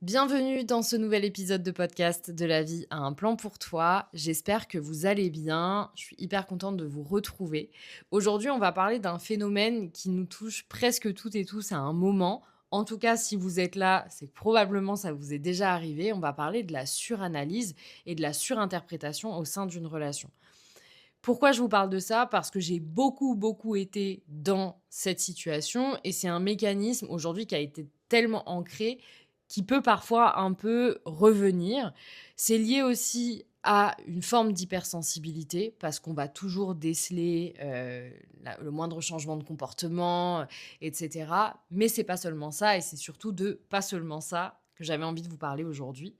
Bienvenue dans ce nouvel épisode de podcast de La vie a un plan pour toi. J'espère que vous allez bien. Je suis hyper contente de vous retrouver. Aujourd'hui, on va parler d'un phénomène qui nous touche presque toutes et tous à un moment. En tout cas, si vous êtes là, c'est que probablement ça vous est déjà arrivé. On va parler de la suranalyse et de la surinterprétation au sein d'une relation. Pourquoi je vous parle de ça? Parce que j'ai beaucoup été dans cette situation et c'est un mécanisme aujourd'hui qui a été tellement ancré, qui peut parfois un peu revenir. C'est lié aussi à une forme d'hypersensibilité parce qu'on va toujours déceler, le moindre changement de comportement, et cetera. Mais c'est pas seulement ça et c'est surtout de pas seulement ça que j'avais envie de vous parler aujourd'hui.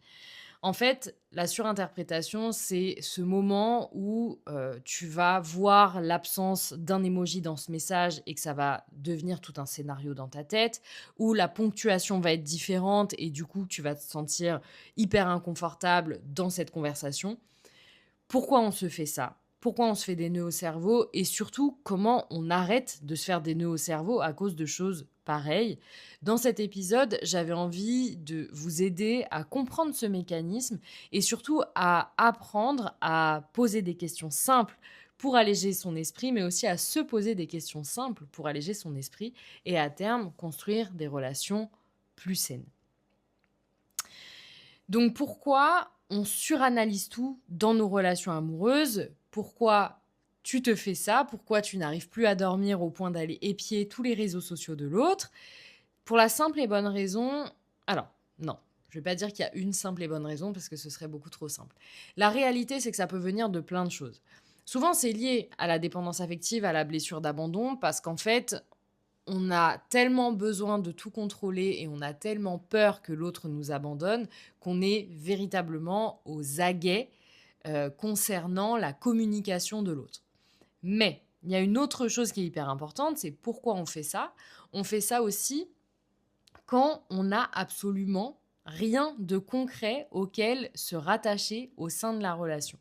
En fait, la surinterprétation, c'est ce moment où, tu vas voir l'absence d'un emoji dans ce message et que ça va devenir tout un scénario dans ta tête, où la ponctuation va être différente et du coup, tu vas te sentir hyper inconfortable dans cette conversation. Pourquoi on se fait ça? Pourquoi on se fait des nœuds au cerveau? Et surtout, comment on arrête de se faire des nœuds au cerveau à cause de choses pareilles? Dans cet épisode, j'avais envie de vous aider à comprendre ce mécanisme et surtout à apprendre à poser des questions simples pour alléger son esprit, mais aussi à se poser des questions simples pour alléger son esprit et à terme construire des relations plus saines. Donc pourquoi on suranalyse tout dans nos relations amoureuses? Pourquoi tu te fais ça? Pourquoi tu n'arrives plus à dormir au point d'aller épier tous les réseaux sociaux de l'autre? Pour la simple et bonne raison, alors non, je vais pas dire qu'il y a une simple et bonne raison parce que ce serait beaucoup trop simple. La réalité, c'est que ça peut venir de plein de choses. Souvent, c'est lié à la dépendance affective, à la blessure d'abandon, parce qu'en fait, on a tellement besoin de tout contrôler et on a tellement peur que l'autre nous abandonne qu'on est véritablement aux aguets, concernant la communication de l'autre. Mais il y a une autre chose qui est hyper importante, c'est pourquoi on fait ça? On fait ça aussi quand on n'a absolument rien de concret auquel se rattacher au sein de la relation.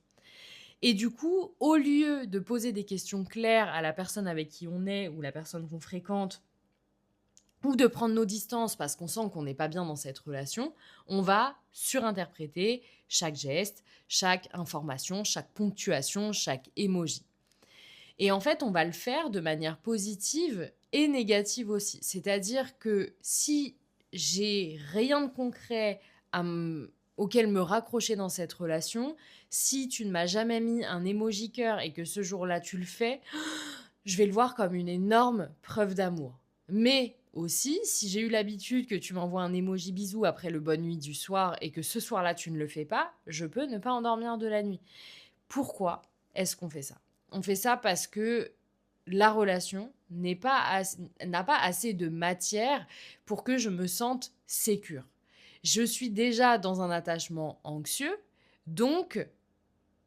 Et du coup, au lieu de poser des questions claires à la personne avec qui on est ou la personne qu'on fréquente ou de prendre nos distances parce qu'on sent qu'on n'est pas bien dans cette relation, on va surinterpréter chaque geste, chaque information, chaque ponctuation, chaque emoji. Et en fait, on va le faire de manière positive et négative aussi. C'est-à-dire que si j'ai rien de concret auquel me raccrocher dans cette relation, si tu ne m'as jamais mis un emoji cœur et que ce jour-là tu le fais, je vais le voir comme une énorme preuve d'amour. Mais aussi, si j'ai eu l'habitude que tu m'envoies un emoji bisou après le bonne nuit du soir et que ce soir-là tu ne le fais pas, je peux ne pas endormir de la nuit. Pourquoi est-ce qu'on fait ça? On fait ça parce que la relation n'a pas assez de matière pour que je me sente sécure. Je suis déjà dans un attachement anxieux, donc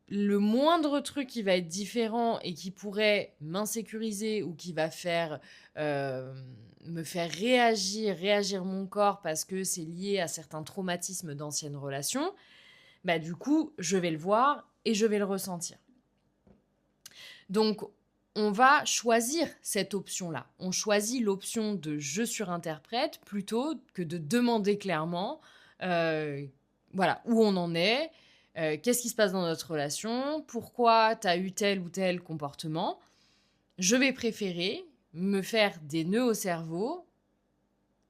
le moindre truc qui va être différent et qui pourrait m'insécuriser ou qui va faire, me faire réagir mon corps parce que c'est lié à certains traumatismes d'anciennes relations, bah, du coup, je vais le voir et je vais le ressentir. Donc, on va choisir cette option-là. On choisit l'option de «je surinterprète» plutôt que de demander clairement, heu, voilà, où on en est, qu'est-ce qui se passe dans notre relation, pourquoi tu as eu tel ou tel comportement. Je vais préférer me faire des nœuds au cerveau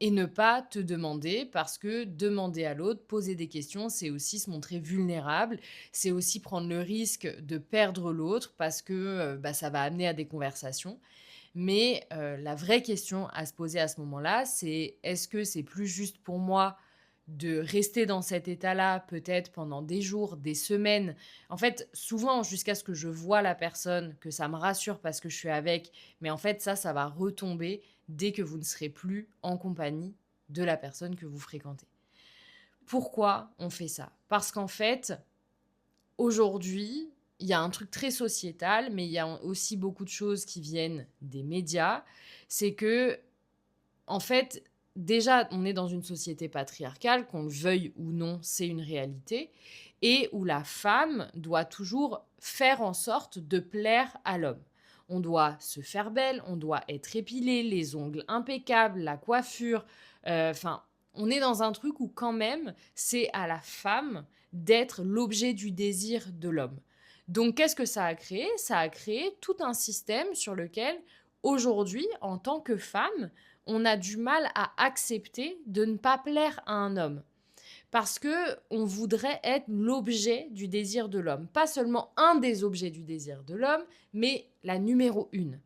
et ne pas te demander parce que demander à l'autre, poser des questions, c'est aussi se montrer vulnérable. C'est aussi prendre le risque de perdre l'autre parce que, bah, ça va amener à des conversations. Mais, la vraie question à se poser à ce moment-là, c'est: «Est-ce que c'est plus juste pour moi de rester dans cet état-là, peut-être pendant des jours, des semaines?» En fait, souvent jusqu'à ce que je vois la personne, que ça me rassure parce que je suis avec, mais en fait ça va retomber dès que vous ne serez plus en compagnie de la personne que vous fréquentez. Pourquoi on fait ça? Parce qu'en fait, aujourd'hui, il y a un truc très sociétal, mais il y a aussi beaucoup de choses qui viennent des médias. C'est que, en fait, déjà, on est dans une société patriarcale, qu'on le veuille ou non, c'est une réalité, et où la femme doit toujours faire en sorte de plaire à l'homme. On doit se faire belle, on doit être épilée, les ongles impeccables, la coiffure, enfin, on est dans un truc où quand même, c'est à la femme d'être l'objet du désir de l'homme. Donc, qu'est-ce que ça a créé? Ça a créé tout un système sur lequel, aujourd'hui, en tant que femme, on a du mal à accepter de ne pas plaire à un homme. Parce que on voudrait être l'objet du désir de l'homme. Pas seulement un des objets du désir de l'homme, mais la numéro une.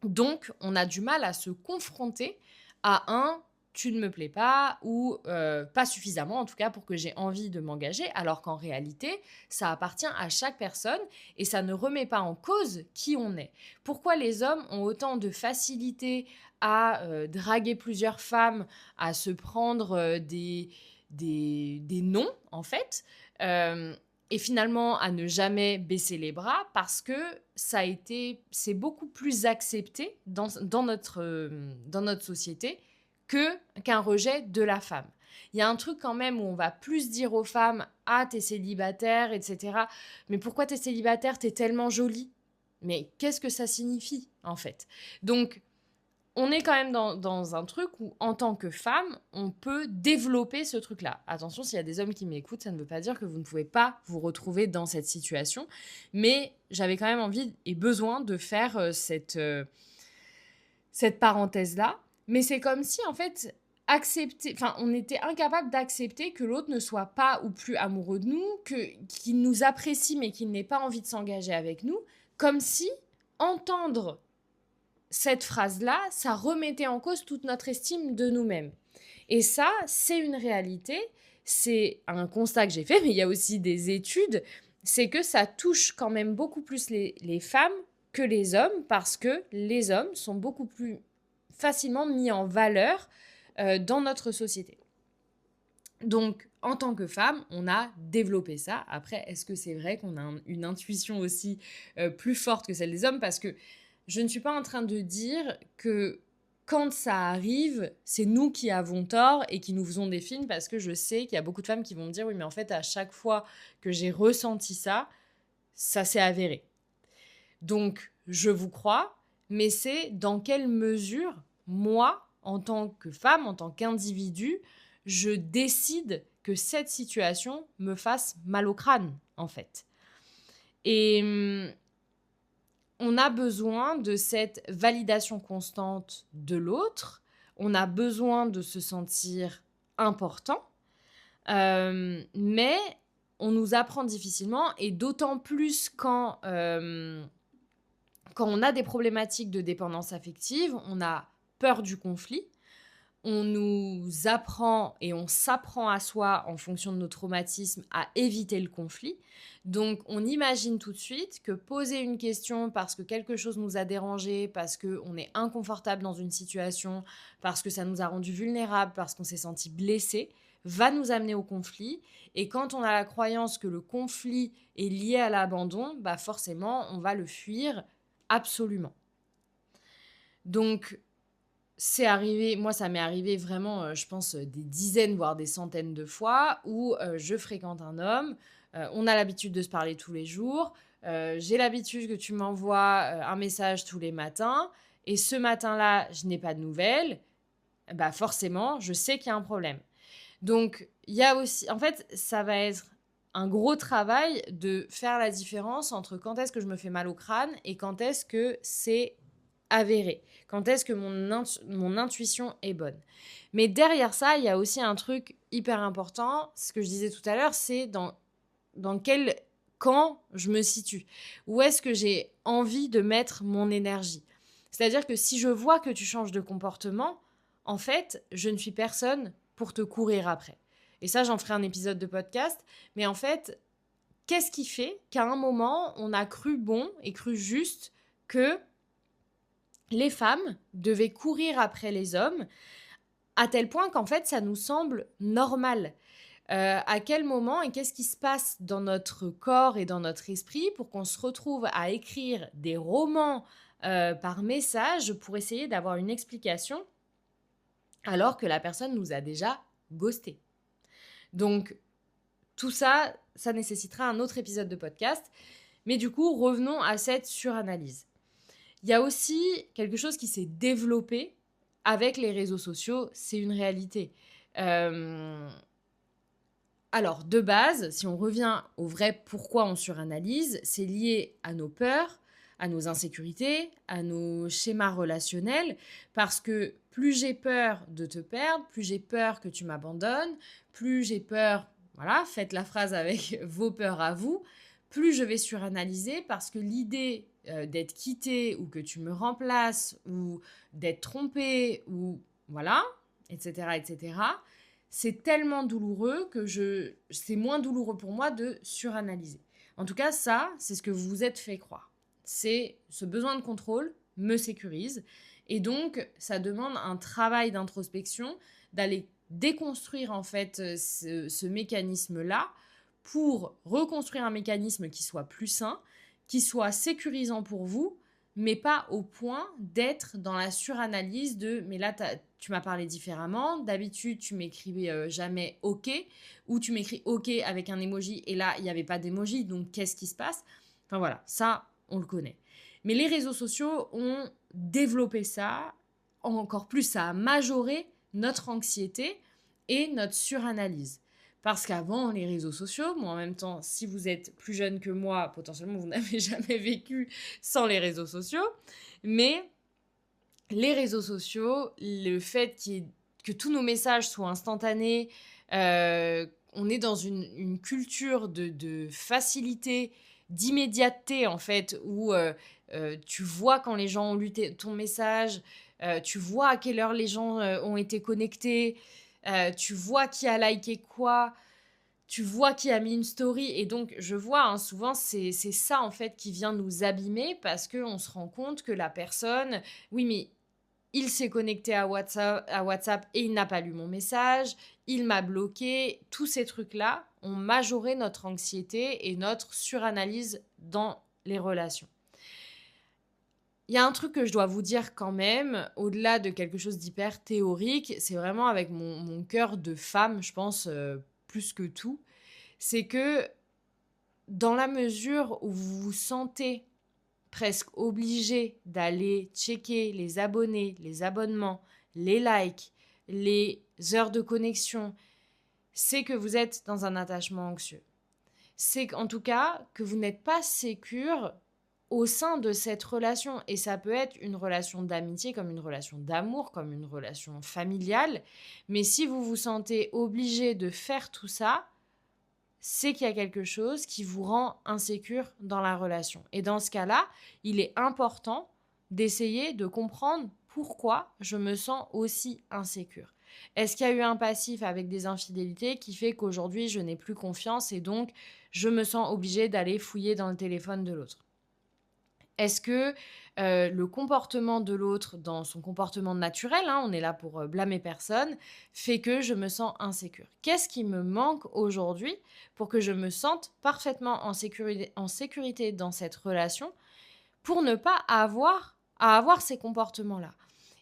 Donc, on a du mal à se confronter à un tu ne me plais pas ou pas suffisamment en tout cas pour que j'ai envie de m'engager, alors qu'en réalité, ça appartient à chaque personne et ça ne remet pas en cause qui on est. Pourquoi les hommes ont autant de facilité à draguer plusieurs femmes, à se prendre des noms en fait et finalement à ne jamais baisser les bras parce que c'est beaucoup plus accepté dans notre société qu'un rejet de la femme. Il y a un truc quand même où on va plus dire aux femmes « Ah, t'es célibataire, etc. » Mais pourquoi t'es célibataire? T'es tellement jolie. Mais qu'est-ce que ça signifie, en fait? Donc, on est quand même dans un truc où, en tant que femme, on peut développer ce truc-là. Attention, s'il y a des hommes qui m'écoutent, ça ne veut pas dire que vous ne pouvez pas vous retrouver dans cette situation. Mais j'avais quand même envie et besoin de faire cette parenthèse-là. Mais c'est comme si, en fait, on était incapable d'accepter que l'autre ne soit pas ou plus amoureux de nous, qu'il nous apprécie mais qu'il n'ait pas envie de s'engager avec nous. Comme si entendre cette phrase-là, ça remettait en cause toute notre estime de nous-mêmes. Et ça, c'est une réalité, c'est un constat que j'ai fait, mais il y a aussi des études, c'est que ça touche quand même beaucoup plus les femmes que les hommes, parce que les hommes sont beaucoup plus facilement mis en valeur dans notre société. Donc, en tant que femme, on a développé ça. Après, est-ce que c'est vrai qu'on a une intuition aussi plus forte que celle des hommes? Parce que je ne suis pas en train de dire que quand ça arrive, c'est nous qui avons tort et qui nous faisons des films, parce que je sais qu'il y a beaucoup de femmes qui vont me dire « Oui, mais en fait, à chaque fois que j'ai ressenti ça, ça s'est avéré. » Donc, je vous crois, mais c'est dans quelle mesure, moi, en tant que femme, en tant qu'individu, je décide que cette situation me fasse mal au crâne, en fait. Et on a besoin de cette validation constante de l'autre, on a besoin de se sentir important, mais on nous apprend difficilement, et d'autant plus quand on a des problématiques de dépendance affective, on a peur du conflit. On nous apprend et on s'apprend à soi, en fonction de nos traumatismes, à éviter le conflit. Donc, on imagine tout de suite que poser une question parce que quelque chose nous a dérangé, parce qu'on est inconfortable dans une situation, parce que ça nous a rendu vulnérables, parce qu'on s'est senti blessé, va nous amener au conflit. Et quand on a la croyance que le conflit est lié à l'abandon, bah forcément, on va le fuir absolument. Donc, c'est arrivé, moi ça m'est arrivé vraiment, je pense, des dizaines, voire des centaines de fois où je fréquente un homme, on a l'habitude de se parler tous les jours, j'ai l'habitude que tu m'envoies un message tous les matins, et ce matin-là, je n'ai pas de nouvelles, bah forcément, je sais qu'il y a un problème. Donc, il y a aussi, en fait, ça va être un gros travail de faire la différence entre quand est-ce que je me fais mal au crâne et quand est-ce que c'est avéré. Quand est-ce que mon intuition est bonne. Mais derrière ça, il y a aussi un truc hyper important. Ce que je disais tout à l'heure, c'est dans quel camp je me situe. Où est-ce que j'ai envie de mettre mon énergie? C'est-à-dire que si je vois que tu changes de comportement, en fait, je ne suis personne pour te courir après. Et ça, j'en ferai un épisode de podcast. Mais en fait, qu'est-ce qui fait qu'à un moment, on a cru bon et cru juste que les femmes devaient courir après les hommes, à tel point qu'en fait, ça nous semble normal. À quel moment et qu'est-ce qui se passe dans notre corps et dans notre esprit pour qu'on se retrouve à écrire des romans par message pour essayer d'avoir une explication alors que la personne nous a déjà ghosté. Donc, tout ça, ça nécessitera un autre épisode de podcast. Mais du coup, revenons à cette suranalyse. Il y a aussi quelque chose qui s'est développé avec les réseaux sociaux, c'est une réalité. Hem, alors de base, si on revient au vrai pourquoi on suranalyse, c'est lié à nos peurs, à nos insécurités, à nos schémas relationnels, parce que plus j'ai peur de te perdre, plus j'ai peur que tu m'abandonnes, plus j'ai peur, voilà, faites la phrase avec vos peurs à vous, plus je vais suranalyser parce que l'idée, d'être quitté ou que tu me remplaces ou d'être trompé ou voilà, et cetera, c'est tellement douloureux que c'est moins douloureux pour moi de suranalyser. En tout cas, ça, c'est ce que vous vous êtes fait croire. C'est ce besoin de contrôle me sécurise. Et donc, ça demande un travail d'introspection, d'aller déconstruire en fait ce mécanisme-là pour reconstruire un mécanisme qui soit plus sain, qui soit sécurisant pour vous, mais pas au point d'être dans la suranalyse de mais là tu m'as parlé différemment, d'habitude tu m'écrivais jamais OK ou tu m'écris OK avec un emoji et là il n'y avait pas d'emoji donc qu'est-ce qui se passe? Enfin voilà, ça on le connaît. Mais les réseaux sociaux ont développé ça encore plus, ça a majoré notre anxiété et notre suranalyse. Parce qu'avant, les réseaux sociaux, moi en même temps, si vous êtes plus jeune que moi, potentiellement vous n'avez jamais vécu sans les réseaux sociaux, mais les réseaux sociaux, le fait que tous nos messages soient instantanés, on est dans une culture de facilité, d'immédiateté en fait, où tu vois quand les gens ont lu ton message, tu vois à quelle heure les gens ont été connectés, tu vois qui a liké quoi, tu vois qui a mis une story. Et donc, je vois, hein, souvent, c'est ça, en fait, qui vient nous abîmer parce qu'on se rend compte que la personne, oui, mais il s'est connecté à WhatsApp et il n'a pas lu mon message, il m'a bloqué. Tous ces trucs-là ont majoré notre anxiété et notre suranalyse dans les relations. Il y a un truc que je dois vous dire quand même, au-delà de quelque chose d'hyper théorique, c'est vraiment avec mon cœur de femme, je pense, plus que tout, c'est que dans la mesure où vous vous sentez presque obligé d'aller checker les abonnés, les abonnements, les likes, les heures de connexion, c'est que vous êtes dans un attachement anxieux. C'est qu'en tout cas que vous n'êtes pas sécure au sein de cette relation. Et ça peut être une relation d'amitié, comme une relation d'amour, comme une relation familiale. Mais si vous vous sentez obligé de faire tout ça, c'est qu'il y a quelque chose qui vous rend insécure dans la relation. Et dans ce cas-là, il est important d'essayer de comprendre pourquoi je me sens aussi insécure. Est-ce qu'il y a eu un passif avec des infidélités qui fait qu'aujourd'hui je n'ai plus confiance et donc je me sens obligée d'aller fouiller dans le téléphone de l'autre? Est-ce que le comportement de l'autre dans son comportement naturel, hein, on est là pour blâmer personne, fait que je me sens insécure? Qu'est-ce qui me manque aujourd'hui pour que je me sente parfaitement en sécurité dans cette relation pour ne pas avoir à avoir ces comportements-là?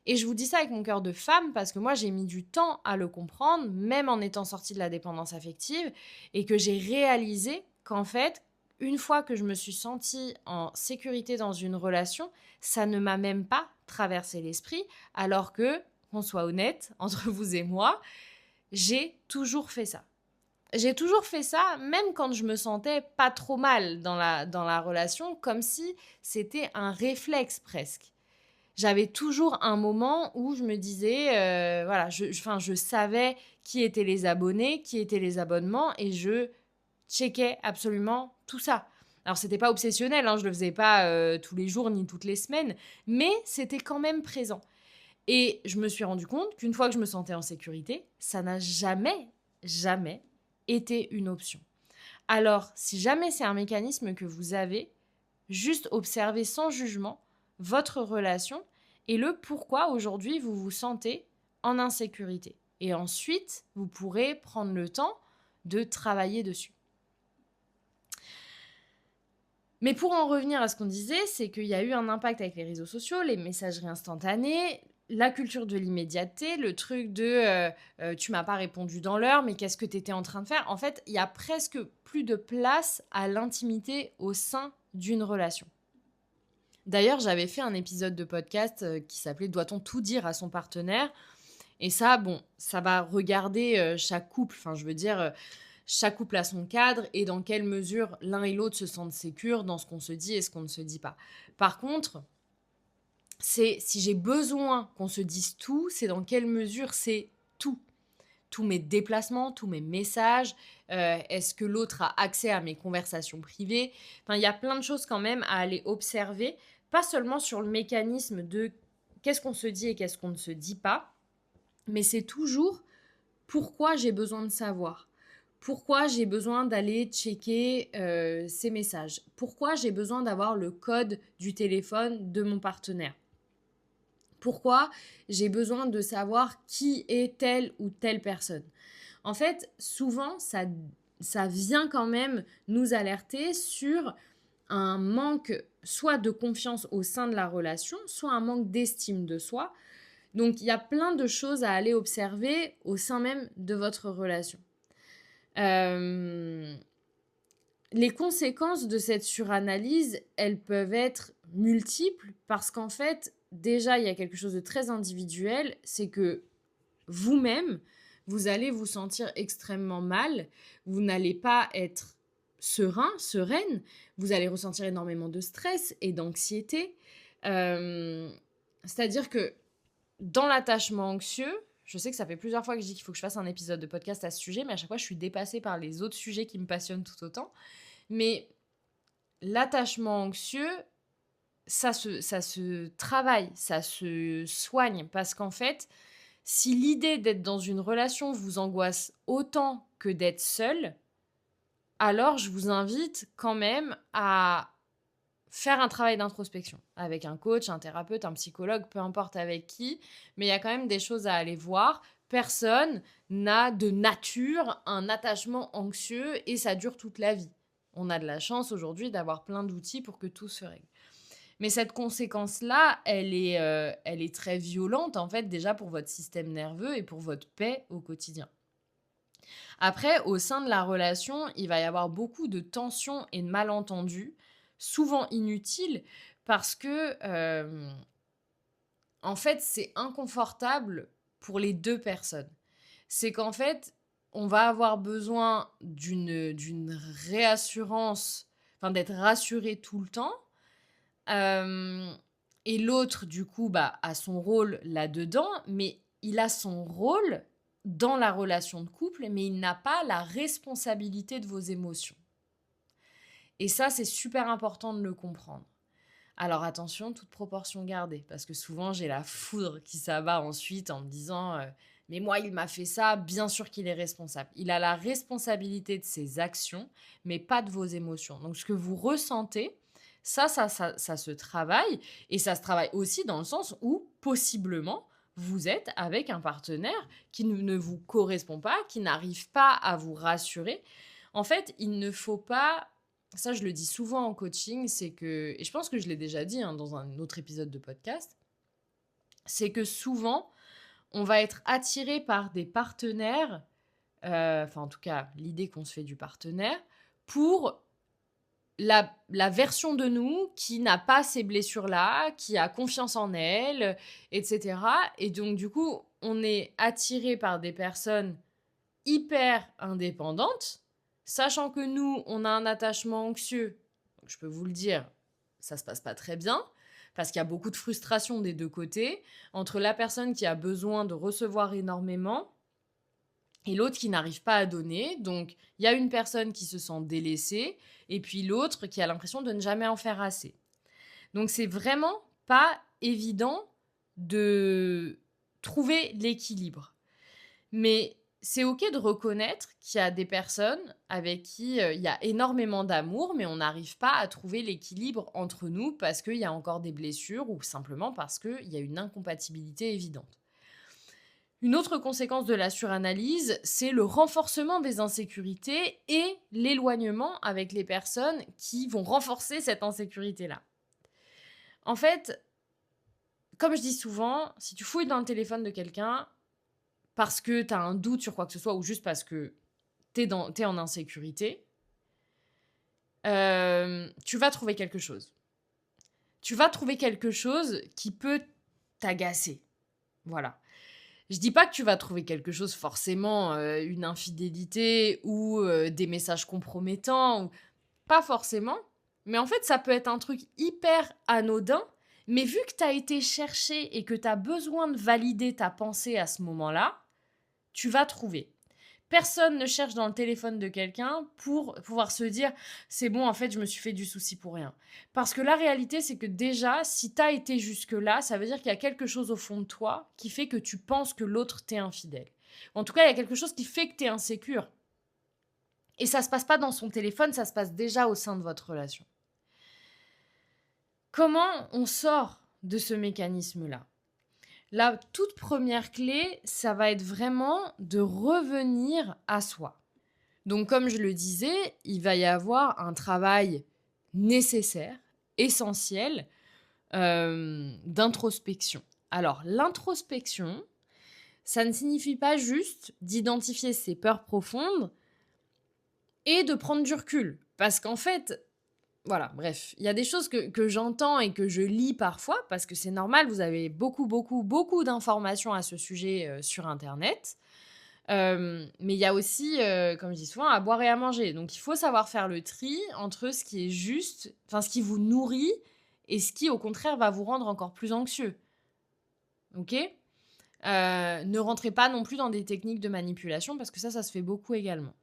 Et je vous dis ça avec mon cœur de femme parce que moi, j'ai mis du temps à le comprendre, même en étant sortie de la dépendance affective, et que j'ai réalisé qu'en fait, une fois que je me suis sentie en sécurité dans une relation, ça ne m'a même pas traversé l'esprit, alors que, qu'on soit honnête, entre vous et moi, j'ai toujours fait ça. J'ai toujours fait ça, même quand je me sentais pas trop mal dans la relation, comme si c'était un réflexe presque. J'avais toujours un moment où je me disais, voilà, je savais qui étaient les abonnés, qui étaient les abonnements et je checkais absolument tout ça. Alors, c'était pas obsessionnel, hein, je le faisais pas tous les jours ni toutes les semaines, mais c'était quand même présent. Et je me suis rendu compte qu'une fois que je me sentais en sécurité, ça n'a jamais, jamais été une option. Alors, si jamais c'est un mécanisme que vous avez, juste observez sans jugement votre relation et le pourquoi aujourd'hui vous vous sentez en insécurité. Et ensuite, vous pourrez prendre le temps de travailler dessus. Mais pour en revenir à ce qu'on disait, c'est qu'il y a eu un impact avec les réseaux sociaux, les messageries instantanées, la culture de l'immédiateté, le truc de tu m'as pas répondu dans l'heure, mais qu'est-ce que tu étais en train de faire? En fait, il y a presque plus de place à l'intimité au sein d'une relation. D'ailleurs, j'avais fait un épisode de podcast qui s'appelait « Doit-on tout dire à son partenaire ?» Et ça, bon, ça va regarder, chaque couple. Enfin, je veux dire, chaque couple a son cadre et dans quelle mesure l'un et l'autre se sentent sécures dans ce qu'on se dit et ce qu'on ne se dit pas. Par contre, c'est si j'ai besoin qu'on se dise tout, c'est dans quelle mesure c'est tout. Tous mes déplacements, tous mes messages, est-ce que l'autre a accès à mes conversations privées? Enfin, il y a plein de choses quand même à aller observer, pas seulement sur le mécanisme de qu'est-ce qu'on se dit et qu'est-ce qu'on ne se dit pas, mais c'est toujours pourquoi j'ai besoin de savoir. Pourquoi j'ai besoin d'aller checker ces messages? Pourquoi j'ai besoin d'avoir le code du téléphone de mon partenaire? Pourquoi j'ai besoin de savoir qui est telle ou telle personne? En fait, souvent, ça vient quand même nous alerter sur un manque soit de confiance au sein de la relation, soit un manque d'estime de soi. Donc, il y a plein de choses à aller observer au sein même de votre relation. Euh, les conséquences de cette suranalyse, elles peuvent être multiples parce qu'en fait, déjà, il y a quelque chose de très individuel, c'est que vous-même, vous allez vous sentir extrêmement mal, vous n'allez pas être serein, sereine, vous allez ressentir énormément de stress et d'anxiété. Euh, C'est-à-dire que dans l'attachement anxieux, je sais que ça fait plusieurs fois que je dis qu'il faut que je fasse un épisode de podcast à ce sujet, mais à chaque fois, je suis dépassée par les autres sujets qui me passionnent tout autant. Mais l'attachement anxieux, ça se travaille, ça se soigne, parce qu'en fait, si l'idée d'être dans une relation vous angoisse autant que d'être seul, alors je vous invite quand même à faire un travail d'introspection avec un coach, un thérapeute, un psychologue, peu importe avec qui, mais il y a quand même des choses à aller voir. Personne n'a de nature un attachement anxieux et ça dure toute la vie. On a de la chance aujourd'hui d'avoir plein d'outils pour que tout se règle. Mais cette conséquence-là, elle est très violente, en fait, déjà pour votre système nerveux et pour votre paix au quotidien. Après, au sein de la relation, il va y avoir beaucoup de tensions et de malentendus, souvent inutiles, parce que, en fait, c'est inconfortable pour les deux personnes. C'est qu'en fait, on va avoir besoin d'une réassurance, enfin d'être rassuré tout le temps. Euh, et l'autre, du coup, bah, a son rôle là-dedans, mais il a son rôle dans la relation de couple, mais il n'a pas la responsabilité de vos émotions. Et ça, c'est super important de le comprendre. Alors attention, toute proportion gardée, parce que souvent j'ai la foudre qui s'abat ensuite en me disant mais moi il m'a fait ça, bien sûr qu'il est responsable. Il a la responsabilité de ses actions, mais pas de vos émotions. Donc ce que vous ressentez, ça se travaille, et ça se travaille aussi dans le sens où possiblement vous êtes avec un partenaire qui ne vous correspond pas, qui n'arrive pas à vous rassurer. En fait, il ne faut pas, ça je le dis souvent en coaching, c'est que, et je pense que je l'ai déjà dit dans un autre épisode de podcast, c'est que souvent on va être attiré par des partenaires, enfin en tout cas l'idée qu'on se fait du partenaire, pour la version de nous qui n'a pas ces blessures-là, qui a confiance en elle, etc. Et donc du coup, on est attiré par des personnes hyper indépendante, sachant que nous, on a un attachement anxieux. Donc, je peux vous le dire, ça se passe pas très bien, parce qu'il y a beaucoup de frustration des deux côtés, entre la personne qui a besoin de recevoir énormément et l'autre qui n'arrive pas à donner. Donc, il y a une personne qui se sent délaissée, et puis l'autre qui a l'impression de ne jamais en faire assez. Donc, c'est vraiment pas évident de trouver l'équilibre. Mais c'est OK de reconnaître qu'il y a des personnes avec qui il y a énormément d'amour, mais on n'arrive pas à trouver l'équilibre entre nous parce qu'il y a encore des blessures ou simplement parce qu'il y a une incompatibilité évidente. Une autre conséquence de la suranalyse, c'est le renforcement des insécurités et l'éloignement avec les personnes qui vont renforcer cette insécurité-là. En fait, comme je dis souvent, si tu fouilles dans le téléphone de quelqu'un, parce que tu as un doute sur quoi que ce soit ou juste parce que t'es en insécurité, tu vas trouver quelque chose. Tu vas trouver quelque chose qui peut t'agacer. Voilà. Je dis pas que tu vas trouver quelque chose forcément, une infidélité ou, des messages compromettants ou pas forcément, mais en fait, ça peut être un truc hyper anodin, mais vu que tu as été chercher et que tu as besoin de valider ta pensée à ce moment-là, tu vas trouver. Personne ne cherche dans le téléphone de quelqu'un pour pouvoir se dire: «C'est bon, en fait, je me suis fait du souci pour rien». Parce que la réalité, c'est que déjà, si tu as été jusque-là, ça veut dire qu'il y a quelque chose au fond de toi qui fait que tu penses que l'autre t'est infidèle. En tout cas, il y a quelque chose qui fait que tu es insécure et ça se passe pas dans son téléphone, ça se passe déjà au sein de votre relation. Comment on sort de ce mécanisme-là? La toute première clé, ça va être vraiment de revenir à soi. Donc, comme je le disais, il va y avoir un travail nécessaire, essentiel, d'introspection. Alors, l'introspection, ça ne signifie pas juste d'identifier ses peurs profondes et de prendre du recul. Parce qu'en fait, voilà, bref, il y a des choses que j'entends et que je lis parfois, parce que c'est normal, vous avez beaucoup, beaucoup, beaucoup d'informations à ce sujet sur Internet. Mais il y a aussi, comme je dis souvent, à boire et à manger. Donc il faut savoir faire le tri entre ce qui est juste, enfin ce qui vous nourrit et ce qui, au contraire, va vous rendre encore plus anxieux. OK? Ne rentrez pas non plus dans des techniques de manipulation parce que ça se fait beaucoup également.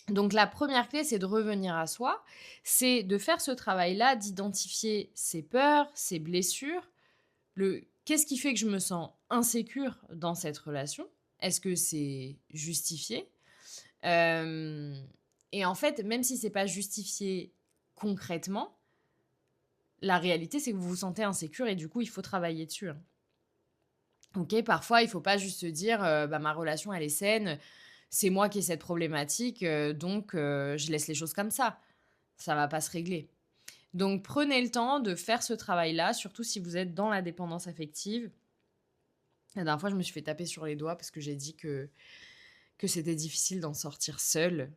Donc la première clé, c'est de revenir à soi, c'est de faire ce travail-là, d'identifier ses peurs, ses blessures, qu'est-ce qui fait que je me sens insécure dans cette relation? Est-ce que c'est justifié? Hem Et en fait, même si c'est pas justifié concrètement, la réalité, c'est que vous vous sentez insécure et du coup, il faut travailler dessus, hein. OK, parfois, il faut pas juste se dire, «Bah, ma relation, elle est saine, c'est moi qui ai cette problématique, donc je laisse les choses comme ça». Ça va pas se régler. Donc prenez le temps de faire ce travail-là, surtout si vous êtes dans la dépendance affective. La dernière fois, je me suis fait taper sur les doigts parce que j'ai dit que c'était difficile d'en sortir seule.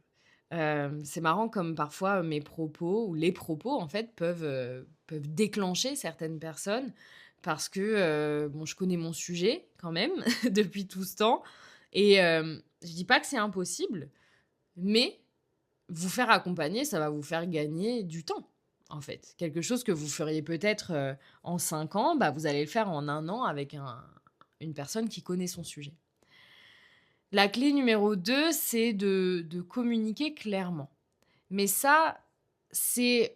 C'est marrant comme parfois mes propos ou les propos en fait peuvent déclencher certaines personnes parce que, bon je connais mon sujet quand même depuis tout ce temps et je dis pas que c'est impossible, mais vous faire accompagner, ça va vous faire gagner du temps, en fait. Quelque chose que vous feriez peut-être, en 5 ans, bah, vous allez le faire en 1 an avec une personne qui connaît son sujet. La clé numéro 2, c'est de communiquer clairement. Mais ça, c'est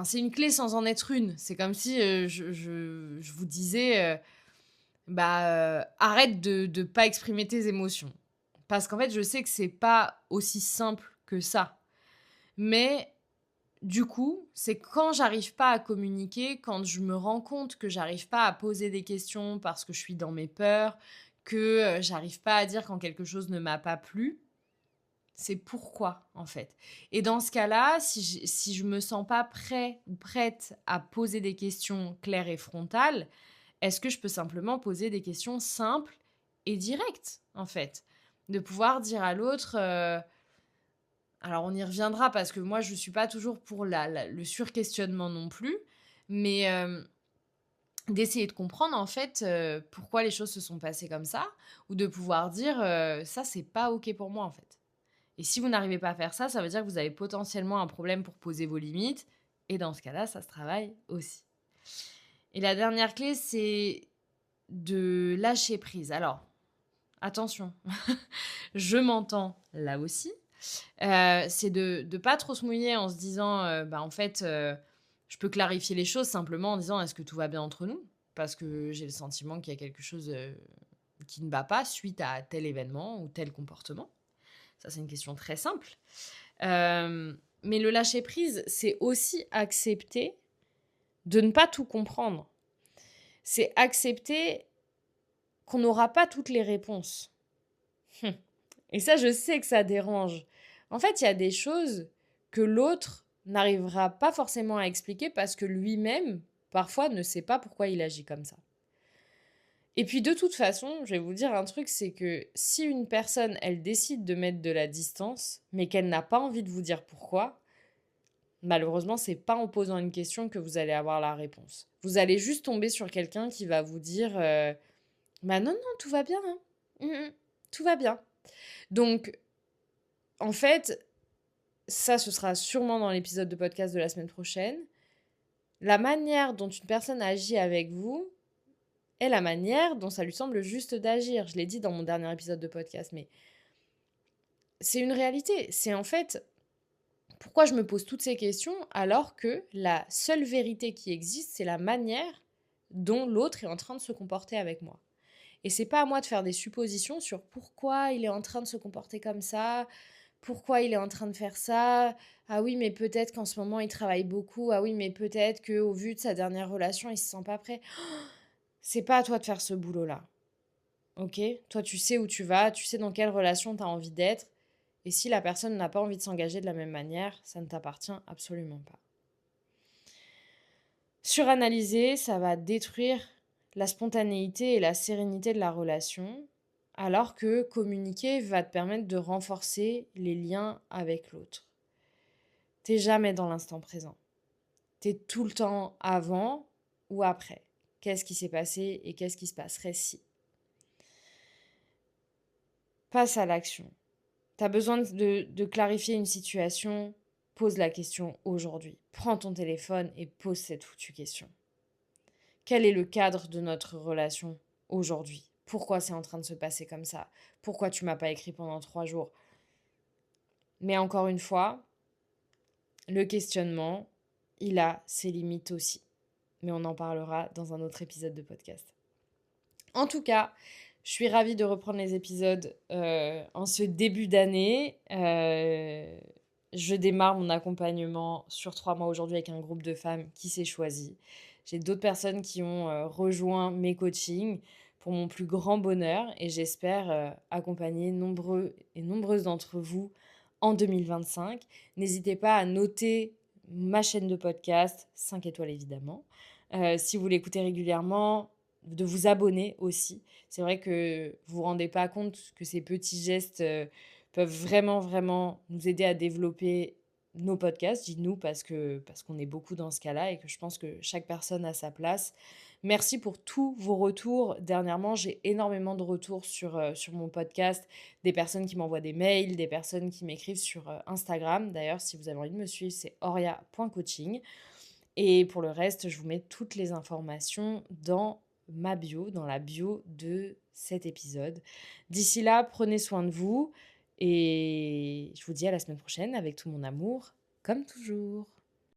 c'est une clé sans en être une. C'est comme si, je vous disais, «Arrête de pas exprimer tes émotions». Parce qu'en fait, je sais que c'est pas aussi simple que ça. Mais du coup, c'est quand j'arrive pas à communiquer, quand je me rends compte que j'arrive pas à poser des questions parce que je suis dans mes peurs, que, j'arrive pas à dire quand quelque chose ne m'a pas plu, c'est pourquoi, en fait. Et dans ce cas-là, si je me sens pas prêt ou prête à poser des questions claires et frontales, est-ce que je peux simplement poser des questions simples et directes, en fait? De pouvoir dire à l'autre, alors on y reviendra parce que moi je suis pas toujours pour le surquestionnement non plus, mais d'essayer de comprendre en fait, pourquoi les choses se sont passées comme ça ou de pouvoir dire, «Ça c'est pas OK pour moi en fait» et si vous n'arrivez pas à faire ça, ça veut dire que vous avez potentiellement un problème pour poser vos limites et dans ce cas-là, ça se travaille aussi. Et la dernière clé, c'est de lâcher prise. Alors attention, je m'entends là aussi. C'est de pas trop se mouiller en se disant, en fait, je peux clarifier les choses simplement en disant: «Est-ce que tout va bien entre nous?» parce que j'ai le sentiment qu'il y a quelque chose, qui ne va pas suite à tel événement ou tel comportement. Ça, c'est une question très simple. Mais le lâcher prise, c'est aussi accepter de ne pas tout comprendre. C'est accepter qu'on n'aura pas toutes les réponses. Et ça, je sais que ça dérange. En fait, il y a des choses que l'autre n'arrivera pas forcément à expliquer parce que lui-même, parfois, ne sait pas pourquoi il agit comme ça. Et puis, de toute façon, je vais vous dire un truc, c'est que si une personne, elle décide de mettre de la distance, mais qu'elle n'a pas envie de vous dire pourquoi, malheureusement, c'est pas en posant une question que vous allez avoir la réponse. Vous allez juste tomber sur quelqu'un qui va vous dire Bah non, non, tout va bien, hein. Tout va bien. Donc, en fait, ça, ce sera sûrement dans l'épisode de podcast de la semaine prochaine. La manière dont une personne agit avec vous est la manière dont ça lui semble juste d'agir. Je l'ai dit dans mon dernier épisode de podcast, mais c'est une réalité. C'est en fait pourquoi je me pose toutes ces questions alors que la seule vérité qui existe, c'est la manière dont l'autre est en train de se comporter avec moi. Et c'est pas à moi de faire des suppositions sur pourquoi il est en train de se comporter comme ça, pourquoi il est en train de faire ça. Ah oui, mais peut-être qu'en ce moment il travaille beaucoup. Ah oui, mais peut-être qu'au vu de sa dernière relation, il se sent pas prêt. C'est pas à toi de faire ce boulot-là. Ok? Toi, tu sais où tu vas, tu sais dans quelle relation tu as envie d'être. Et si la personne n'a pas envie de s'engager de la même manière, ça ne t'appartient absolument pas. Suranalyser, ça va détruire la spontanéité et la sérénité de la relation, alors que communiquer va te permettre de renforcer les liens avec l'autre. T'es jamais dans l'instant présent. T'es tout le temps avant ou après. Qu'est-ce qui s'est passé et qu'est-ce qui se passerait si? Passe à l'action. T'as besoin de clarifier une situation, pose la question aujourd'hui. Prends ton téléphone et pose cette foutue question. Quel est le cadre de notre relation aujourd'hui? Pourquoi c'est en train de se passer comme ça? Pourquoi tu m'as pas écrit pendant 3 jours? Mais encore une fois, le questionnement, il a ses limites aussi. Mais on en parlera dans un autre épisode de podcast. En tout cas, je suis ravie de reprendre les épisodes en ce début d'année. Je démarre mon accompagnement sur 3 mois aujourd'hui avec un groupe de femmes qui s'est choisi. J'ai d'autres personnes qui ont rejoint mes coachings pour mon plus grand bonheur et j'espère accompagner nombreux et nombreuses d'entre vous en 2025. N'hésitez pas à noter ma chaîne de podcast, 5 étoiles évidemment. Si vous l'écoutez régulièrement, de vous abonner aussi. C'est vrai que vous vous rendez pas compte que ces petits gestes peuvent vraiment, vraiment nous aider à développer nos podcasts. Je dis nous parce qu'on est beaucoup dans ce cas-là et que je pense que chaque personne a sa place. Merci pour tous vos retours. Dernièrement, j'ai énormément de retours sur mon podcast, des personnes qui m'envoient des mails, des personnes qui m'écrivent sur Instagram. D'ailleurs, si vous avez envie de me suivre, c'est oria.coaching. Et pour le reste, je vous mets toutes les informations dans ma bio, dans la bio de cet épisode. D'ici là, prenez soin de vous et je vous dis à la semaine prochaine avec tout mon amour, comme toujours.